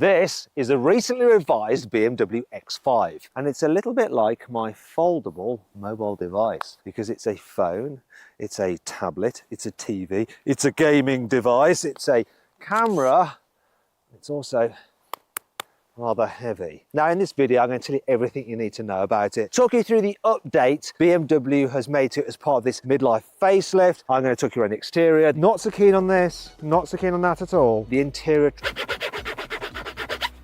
This is a recently revised BMW X5, and it's a little bit like my foldable mobile device because it's a phone, it's a tablet, it's a TV, it's a gaming device, it's a camera, it's also rather heavy. Now in this video I'm going to tell you everything you need to know about it. Talk you through the update BMW has made to it as part of this midlife facelift. I'm going to talk you around the exterior. Not so keen on this, not so keen on that at all. The interior,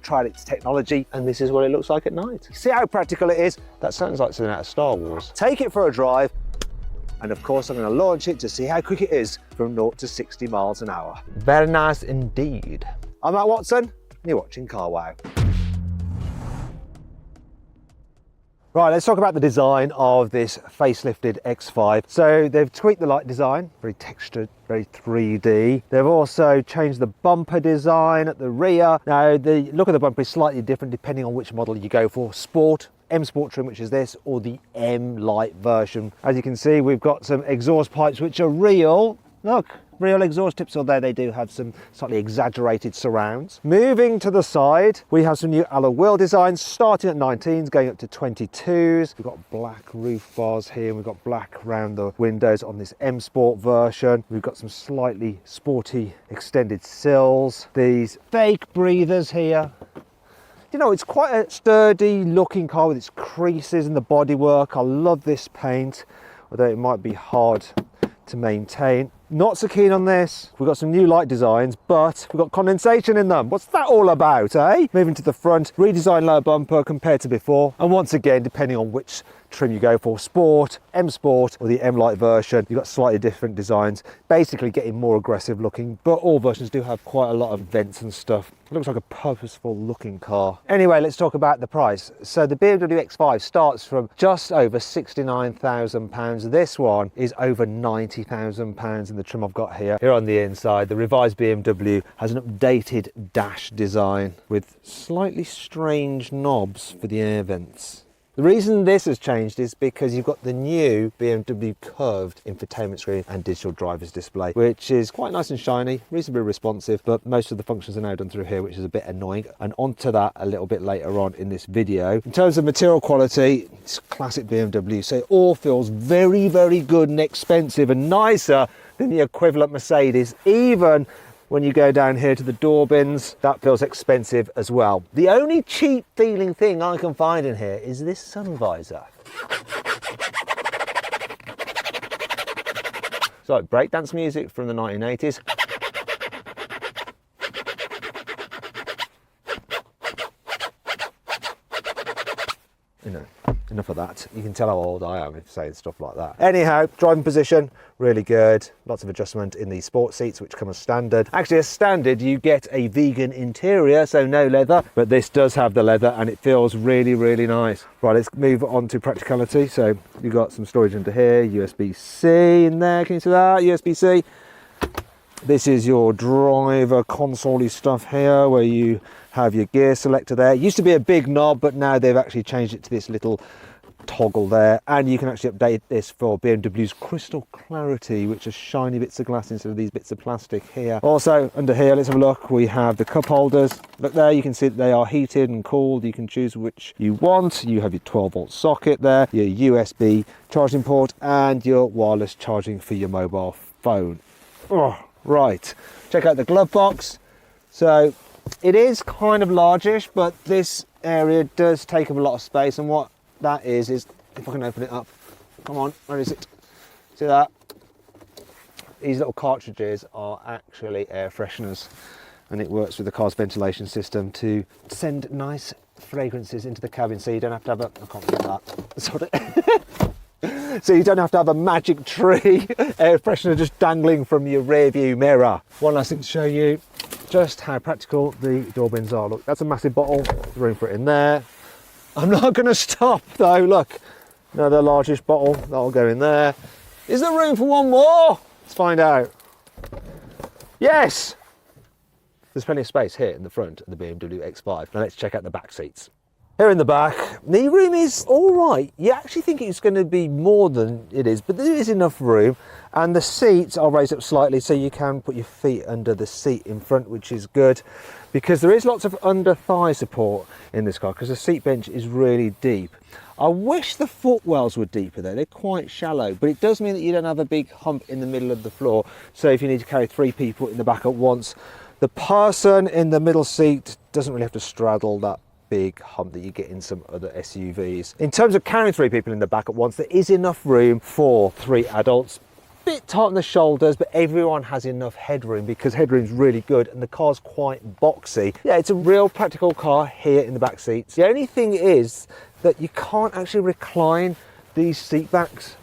tried its technology, and this is what it looks like at night. See how practical it is? That sounds like something out of Star Wars. Take it for a drive, and of course I'm going to launch it to see how quick it is from 0 to 60 miles an hour. Very nice indeed. I'm Matt Watson, and you're watching Car Wow. Right, let's talk about the design of this facelifted X5. So they've tweaked the light design, very textured, very 3D. They've also changed the bumper design at the rear. Now the look of the bumper is slightly different depending on which model you go for. Sport, M Sport trim, which is this, or the M Light version. As you can see, we've got some exhaust pipes which are real. Look, real exhaust tips, although they do have some slightly exaggerated surrounds. Moving to the side, we have some new alloy wheel designs, starting at 19s, going up to 22s. We've got black roof bars here, and we've got black around the windows on this M Sport version. We've got some slightly sporty extended sills. These fake breathers here. You know, it's quite a sturdy looking car with its creases in the bodywork. I love this paint, although it might be hard to maintain. Not so keen on this. We've got some new light designs, but we've got condensation in them. What's that all about, eh? Moving to the front, redesigned lower bumper compared to before. And once again, depending on which trim you go for, Sport, M Sport, or the M Light version, you've got slightly different designs, basically getting more aggressive looking, but all versions do have quite a lot of vents and stuff. It looks like a purposeful looking car. Anyway, let's talk about the price. So the BMW X5 starts from just over £69,000. This one is over £90,000 in the trim I've got here. Here on the inside, the revised BMW has an updated dash design with slightly strange knobs for the air vents. The reason this has changed is because you've got the new BMW curved infotainment screen and digital driver's display, which is quite nice and shiny, reasonably responsive, but most of the functions are now done through here, which is a bit annoying. And onto that a little bit later on in this video. In terms of material quality, it's classic BMW, so it all feels very, very good and expensive and nicer than the equivalent Mercedes. Even when you go down here to the door bins, that feels expensive as well. The only cheap feeling thing I can find in here is this sun visor. It's like breakdance music from the 1980s. You know, enough of that. You can tell how old I am if saying stuff like that. Anyhow, driving position, really good. Lots of adjustment in the sport seats, which come as standard. Actually, as standard, you get a vegan interior, so no leather, but this does have the leather and it feels really, really nice. Right, let's move on to practicality. So you've got some storage under here, USB-C in there. Can you see that? USB-C. This is your driver console-y stuff here, where you have your gear selector there. It used to be a big knob, but now they've actually changed it to this little toggle there, and you can actually update this for BMW's crystal clarity, which are shiny bits of glass instead of these bits of plastic here. Also under here, let's have a look, we have the cup holders. Look there, you can see that they are heated and cooled. You can choose which you want. You have your 12-volt socket there, your USB charging port, and your wireless charging for your mobile phone. Oh, right, check out the glove box. So it is kind of largish, but this area does take up a lot of space, and what that is if I can open it up, come on, where is it? See that? These little cartridges are actually air fresheners, and it works with the car's ventilation system to send nice fragrances into the cabin, so you don't have to have a, I can't do that, sorry. So you don't have to have a magic tree air freshener just dangling from your rear view mirror. One last thing to show you just how practical the door bins are. Look, that's a massive bottle, room for it in there. I'm not going to stop though, look, another largish bottle, that'll go in there. Is there room for one more? Let's find out. Yes! There's plenty of space here in the front of the BMW X5. Now let's check out the back seats. Here in the back, the room is all right. You actually think it's going to be more than it is, but there is enough room. And the seats are raised up slightly so you can put your feet under the seat in front, which is good because there is lots of under thigh support in this car because the seat bench is really deep. I wish the footwells were deeper though, they're quite shallow, but it does mean that you don't have a big hump in the middle of the floor. So if you need to carry 3 people in the back at once, the person in the middle seat doesn't really have to straddle that big hump that you get in some other SUVs. In terms of carrying 3 people in the back at once, there is enough room for 3 adults. Bit tight on the shoulders, but everyone has enough headroom because headroom's really good and the car's quite boxy. Yeah, it's a real practical car here in the back seats. The only thing is that you can't actually recline these seat backs.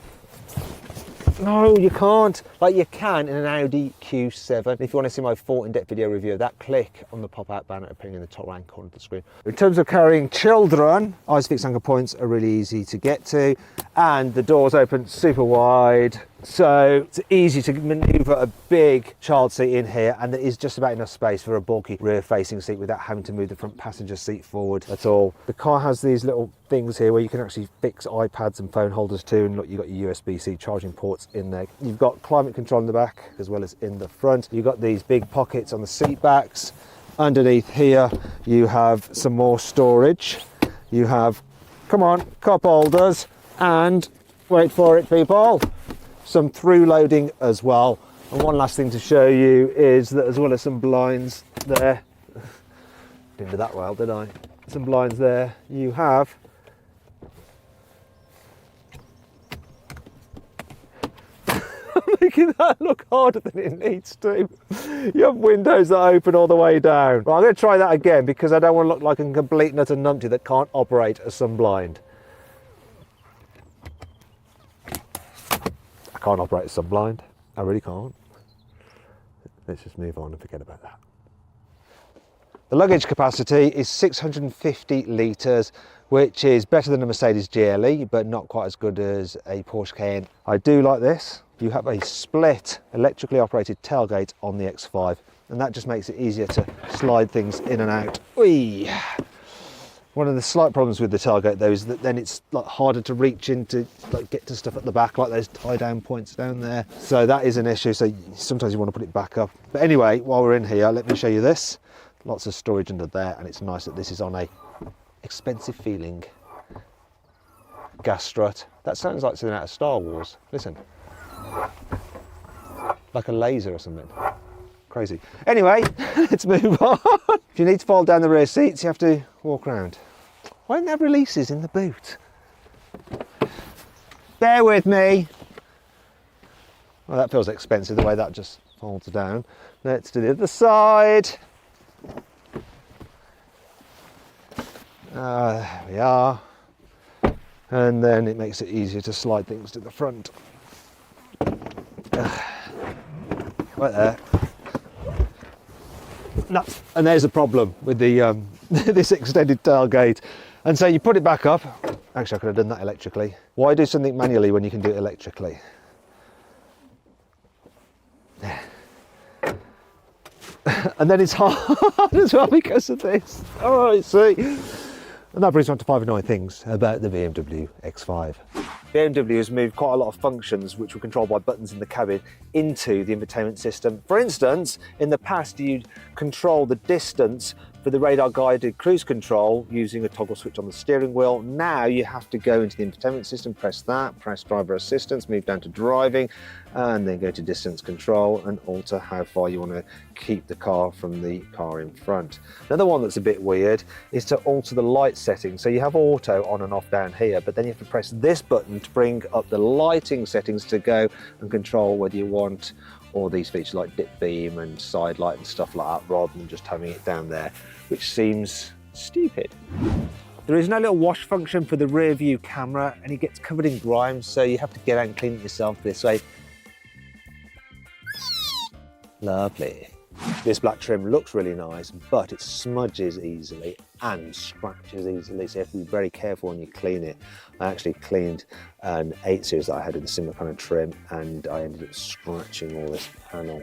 No, you can't. Like you can in an Audi Q7. If you want to see my full in-depth video review of that, click on the pop-out banner appearing in the top right corner of the screen. In terms of carrying children, ISOFIX anchor points are really easy to get to, and the doors open super wide. So it's easy to maneuver a big child seat in here, and there is just about enough space for a bulky rear-facing seat without having to move the front passenger seat forward at all. The car has these little things here where you can actually fix iPads and phone holders too, and look, you've got your USB-C charging ports in there. You've got climate control in the back as well as in the front. You've got these big pockets on the seat backs. Underneath here you have some more storage. You have, come on, cup holders, and wait for it people, some through loading as well. And one last thing to show you is that as well as some blinds there, didn't do that well, did I? Some blinds there, you have making that look harder than it needs to. You have windows that open all the way down. Well, I'm going to try that again because I don't want to look like a complete nut and numpty that can't operate a sunblind. I can't operate a sunblind. I really can't. Let's just move on and forget about that. The luggage capacity is 650 litres, which is better than a Mercedes GLE, but not quite as good as a Porsche Cayenne. I do like this. You have a split electrically operated tailgate on the X5, and that just makes it easier to slide things in and out. Whee! One of the slight problems with the tailgate though is that then it's like harder to reach into, like get to stuff at the back, like those tie down points down there. So that is an issue, so sometimes you want to put it back up. But anyway, while we're in here, let me show you this. Lots of storage under there, and it's nice that this is on a expensive feeling gas strut. That sounds like something out of Star Wars. Listen. Like a laser or something. Crazy. Anyway, let's move on. If you need to fold down the rear seats, you have to walk around. Why don't they have releases in the boot? Bear with me. Well, that feels expensive the way that just folds down. Let's do the other side. There we are. And then it makes it easier to slide things to the front. Right there. Nuts. And there's a problem with the this extended tailgate. And so you put it back up. Actually, I could have done that electrically. Why do something manually when you can do it electrically? And then it's hard as well because of this. Oh, I see. And that brings me on to 5 annoying things about the BMW X5. BMW has moved quite a lot of functions which were controlled by buttons in the cabin into the infotainment system. For instance, in the past you'd control the distance for the radar guided cruise control using a toggle switch on the steering wheel. Now you have to go into the infotainment system, press that, press driver assistance, move down to driving, and then go to distance control and alter how far you want to keep the car from the car in front. Another one that's a bit weird is to alter the light settings. So you have auto on and off down here, but then you have to press this button to bring up the lighting settings to go and control whether you want all these features like dip beam and side light and stuff like that, rather than just having it down there, which seems stupid. There is no little wash function for the rear view camera, and it gets covered in grime, so you have to get out and clean it yourself this way. Lovely. This black trim looks really nice, but it smudges easily and scratches easily, so you have to be very careful when you clean it. I actually cleaned an 8 Series that I had in a similar kind of trim, and I ended up scratching all this panel.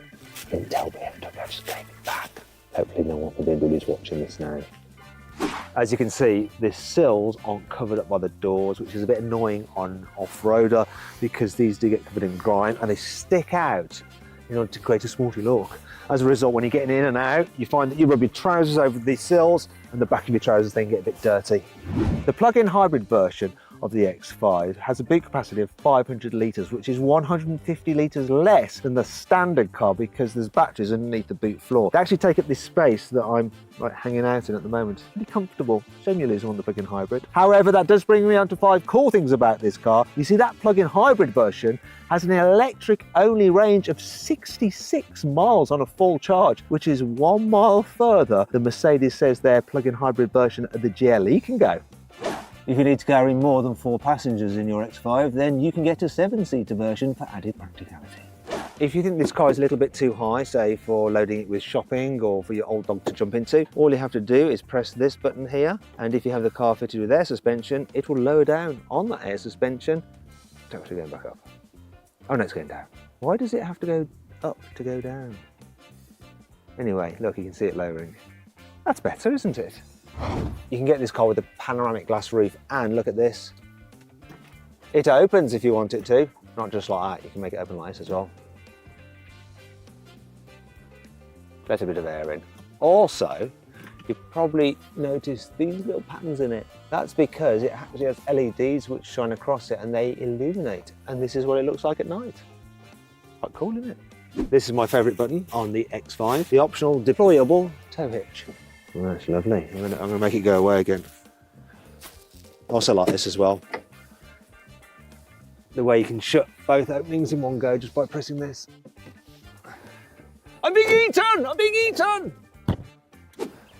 Didn't tell BMW, I just gave it back. Hopefully no one from BMW is watching this now. As you can see, the sills aren't covered up by the doors, which is a bit annoying on off-roader because these do get covered in grime and they stick out in order to create a sporty look. As a result, when you're getting in and out, you find that you rub your trousers over these sills and the back of your trousers then get a bit dirty. The plug-in hybrid version of the X5 has a boot capacity of 500 litres, which is 150 litres less than the standard car because there's batteries underneath the boot floor. They actually take up this space that I'm hanging out in at the moment. It's pretty comfortable. Shame you're losing on the plug-in hybrid. However, that does bring me on to 5 cool things about this car. You see, that plug-in hybrid version has an electric-only range of 66 miles on a full charge, which is 1 mile further than Mercedes says their plug-in hybrid version of the GLE can go. If you need to carry more than 4 passengers in your X5, then you can get a 7-seater version for added practicality. If you think this car is a little bit too high, say for loading it with shopping or for your old dog to jump into, all you have to do is press this button here, and if you have the car fitted with air suspension, it will lower down on that air suspension. It's actually going back up. Oh no, it's going down. Why does it have to go up to go down? Anyway, look, you can see it lowering. That's better, isn't it? You can get this car with a panoramic glass roof, and look at this. It opens if you want it to. Not just like that, you can make it open like this as well. Let a bit of air in. Also, you probably noticed these little patterns in it. That's because it actually has LEDs which shine across it and they illuminate. And this is what it looks like at night. Quite cool, isn't it? This is my favourite button on the X5, the optional deployable tow hitch. Oh, that's lovely. I'm gonna make it go away again. Also like this as well. The way you can shut both openings in one go just by pressing this. I'm being eaten! I'm being eaten!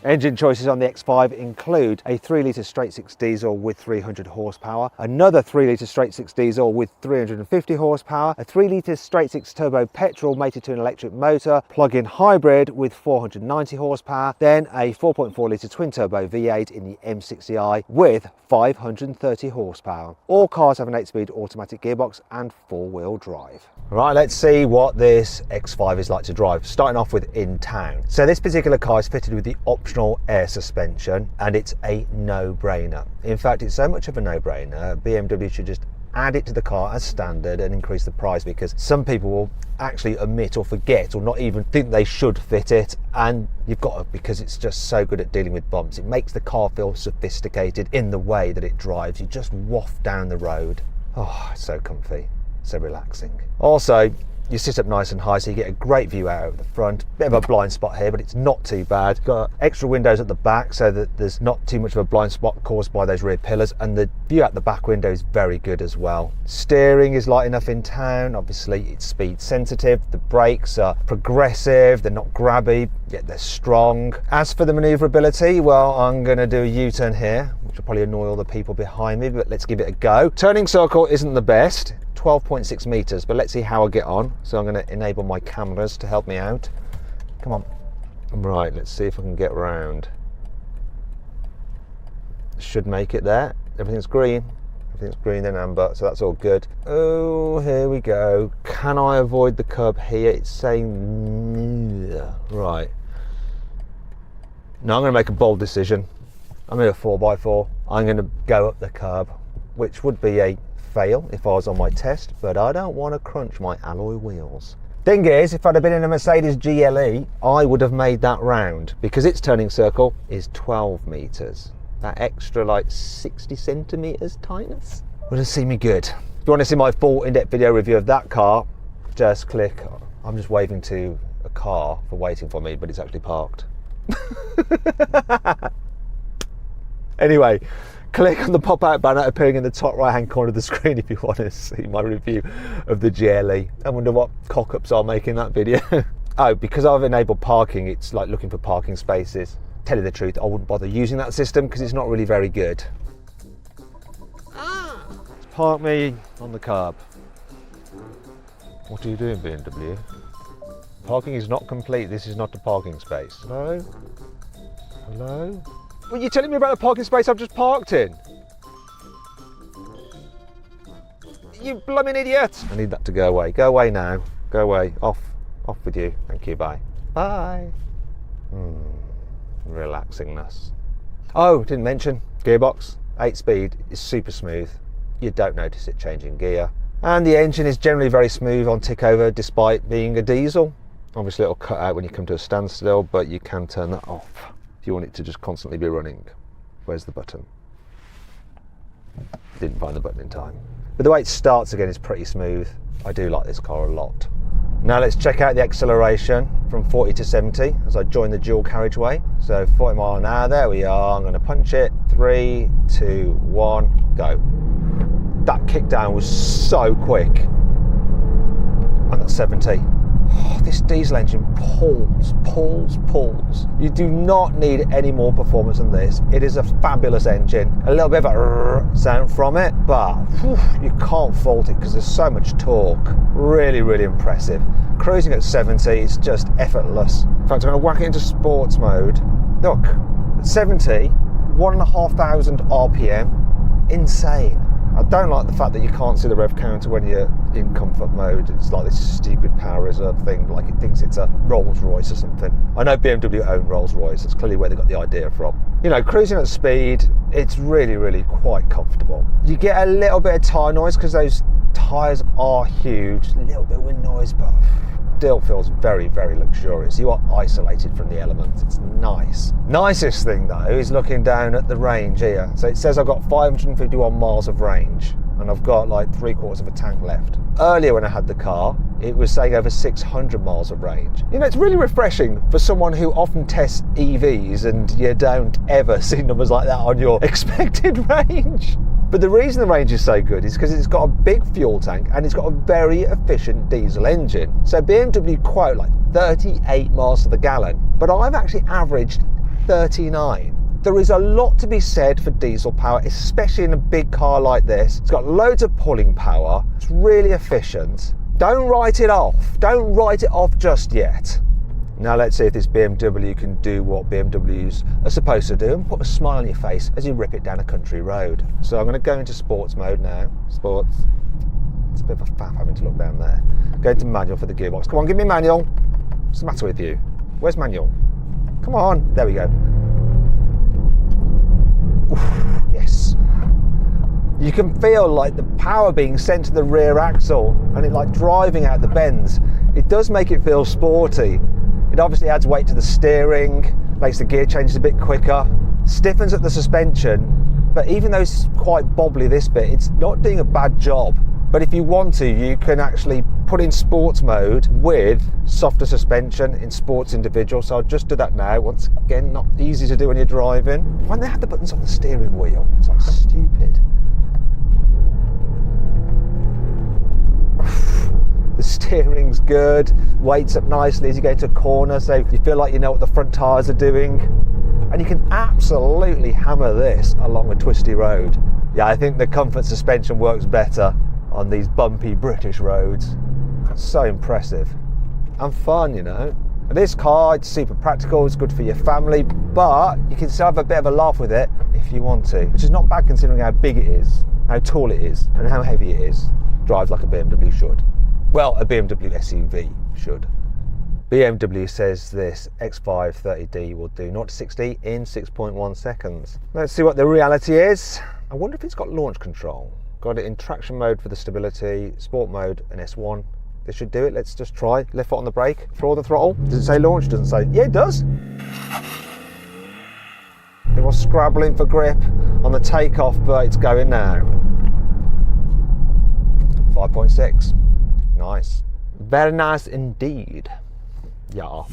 Engine choices on the X5 include a 3-litre straight-six diesel with 300 horsepower, another 3-litre straight-six diesel with 350 horsepower, a 3-litre straight-six turbo petrol mated to an electric motor, plug-in hybrid with 490 horsepower, then a 4.4-litre twin-turbo V8 in the M60i with 530 horsepower. All cars have an 8-speed automatic gearbox and 4-wheel drive. Right, let's see what this X5 is like to drive, starting off with in town. So this particular car is fitted with the optional air suspension and it's a no-brainer. In fact, it's so much of a no-brainer, BMW should just add it to the car as standard and increase the price, because some people will actually omit or forget or not even think they should fit it, and you've got to, because it's just so good at dealing with bumps. It makes the car feel sophisticated in the way that it drives. You just waft down the road. Oh, it's so comfy, so relaxing. Also, you sit up nice and high so you get a great view out of the front. Bit of a blind spot here, but it's not too bad. Got extra windows at the back so that there's not too much of a blind spot caused by those rear pillars, and the view out the back window is very good as well. Steering is light enough in town. Obviously it's speed sensitive. The brakes are progressive, they're not grabby, yet they're strong. As for the manoeuvrability, well, I'm going to do a U-turn here, which will probably annoy all the people behind me, but let's give it a go. Turning circle isn't the best, 12.6 meters, but let's see how I get on. So I'm going to enable my cameras to help me out. Come on. Right, let's see if I can get round. Should make it there. Everything's green. Everything's green and amber, so that's all good. Oh, here we go. Can I avoid the curb here? It's saying right. Now I'm going to make a bold decision. I'm in a 4x4. I'm going to go up the curb, which would be a fail if I was on my test, but I don't want to crunch my alloy wheels. Thing is, if I'd have been in a Mercedes GLE, I would have made that round, because its turning circle is 12 meters. That extra like 60 centimeters tightness would have seen me good. If you want to see my full in-depth video review of that car, just click. I'm just waving to a car for waiting for me, but it's actually parked. Anyway, click on the pop-out banner appearing in the top right-hand corner of the screen if you want to see my review of the GLE. I wonder what cock-ups I'll make in that video. Oh, because I've enabled parking, it's like looking for parking spaces. Tell you the truth, I wouldn't bother using that system because it's not really very good. Let's park me on the curb. What are you doing, BMW? Parking is not complete. This is not a parking space. Hello? Hello? Well, you're telling me about the parking space I've just parked in? You blooming idiot! I need that to go away. Go away now. Go away. Off. Off with you. Thank you. Bye. Bye. Relaxingness. Oh, didn't mention, gearbox, 8-speed, is super smooth. You don't notice it changing gear. And the engine is generally very smooth on tick over despite being a diesel. Obviously it'll cut out when you come to a standstill, but you can turn that off if you want it to just constantly be running. Where's the button? Didn't find the button in time. But the way it starts again is pretty smooth. I do like this car a lot. Now let's check out the acceleration from 40 to 70 as I join the dual carriageway. So 40 mile an hour, there we are. I'm going to punch it. 3, 2, 1, go. That kick down was so quick. And that's 70. Oh, this diesel engine pulls. You do not need any more performance than this. It is a fabulous engine. A little bit of a sound from it, but you can't fault it because there's so much torque. Really, really impressive. Cruising at 70 is just effortless. In fact, I'm going to whack it into sports mode. Look, at 70, 1,500 RPM. Insane. I don't like the fact that you can't see the rev counter when you're in comfort mode. It's like this stupid power reserve thing, like it thinks it's a Rolls Royce or something. I know BMW own Rolls Royce, that's clearly where they got the idea from. You know, cruising at speed, it's really, really quite comfortable. You get a little bit of tyre noise because those tyres are huge, a little bit of wind noise, but still feels very, very luxurious. You are isolated from the elements. It's nice. Nicest thing though is looking down at the range here. So it says I've got 551 miles of range and I've got like 3/4 of a tank left. Earlier when I had the car, it was saying over 600 miles of range. You know, it's really refreshing for someone who often tests EVs and you don't ever see numbers like that on your expected range. But the reason the range is so good is because it's got a big fuel tank and it's got a very efficient diesel engine. So BMW quote like 38 miles to the gallon, but I've actually averaged 39. There is a lot to be said for diesel power, especially in a big car like this. It's got loads of pulling power. It's really efficient. Don't write it off. Don't write it off just yet. Now let's see if this BMW can do what BMWs are supposed to do and put a smile on your face as you rip it down a country road. So I'm going to go into sports mode now. Sports. It's a bit of a faff having to look down there. Go into manual for the gearbox. Come on, give me manual. What's the matter with you? Where's manual? Come on. There we go. Oof, yes. You can feel like the power being sent to the rear axle and it like driving out the bends. It does make it feel sporty. It obviously adds weight to the steering, makes the gear changes a bit quicker, stiffens at the suspension, but even though it's quite bobbly this bit, it's not doing a bad job. But if you want to, you can actually put in sports mode with softer suspension in sports individual. So I'll just do that now. Once again, not easy to do when you're driving. When they have the buttons on the steering wheel, it's like stupid. The steering's good, weights up nicely as you go into a corner, so you feel like you know what the front tyres are doing. And you can absolutely hammer this along a twisty road. Yeah, I think the comfort suspension works better on these bumpy British roads. It's so impressive. And fun, you know. And this car, it's super practical, it's good for your family, but you can still have a bit of a laugh with it if you want to, which is not bad considering how big it is, how tall it is, and how heavy it is. Drives like a BMW should. Well, a BMW SUV should. BMW says this X5 30D will do 0 to 60 in 6.1 seconds. Let's see what the reality is. I wonder if it's got launch control. Got it in traction mode for the stability, sport mode and S1. This should do it. Let's just try. Left foot on the brake, throw the throttle. Does it say launch? Doesn't say. Yeah, it does. It was scrabbling for grip on the takeoff, but it's going now. 5.6. Nice. Very nice indeed. Yeah.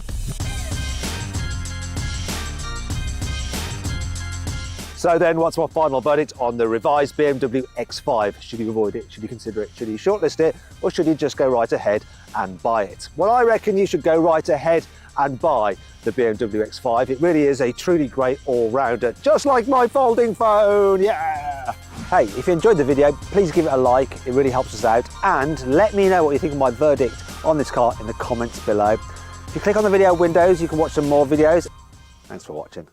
So then, what's my final verdict on the revised BMW X5? Should you avoid it? Should you consider it? Should you shortlist it? Or should you just go right ahead and buy it? Well, I reckon you should go right ahead and buy the BMW X5. It really is a truly great all-rounder, just like my folding phone, yeah! Hey, if you enjoyed the video, please give it a like, it really helps us out, and let me know what you think of my verdict on this car in the comments below. If you click on the video windows, you can watch some more videos. Thanks for watching.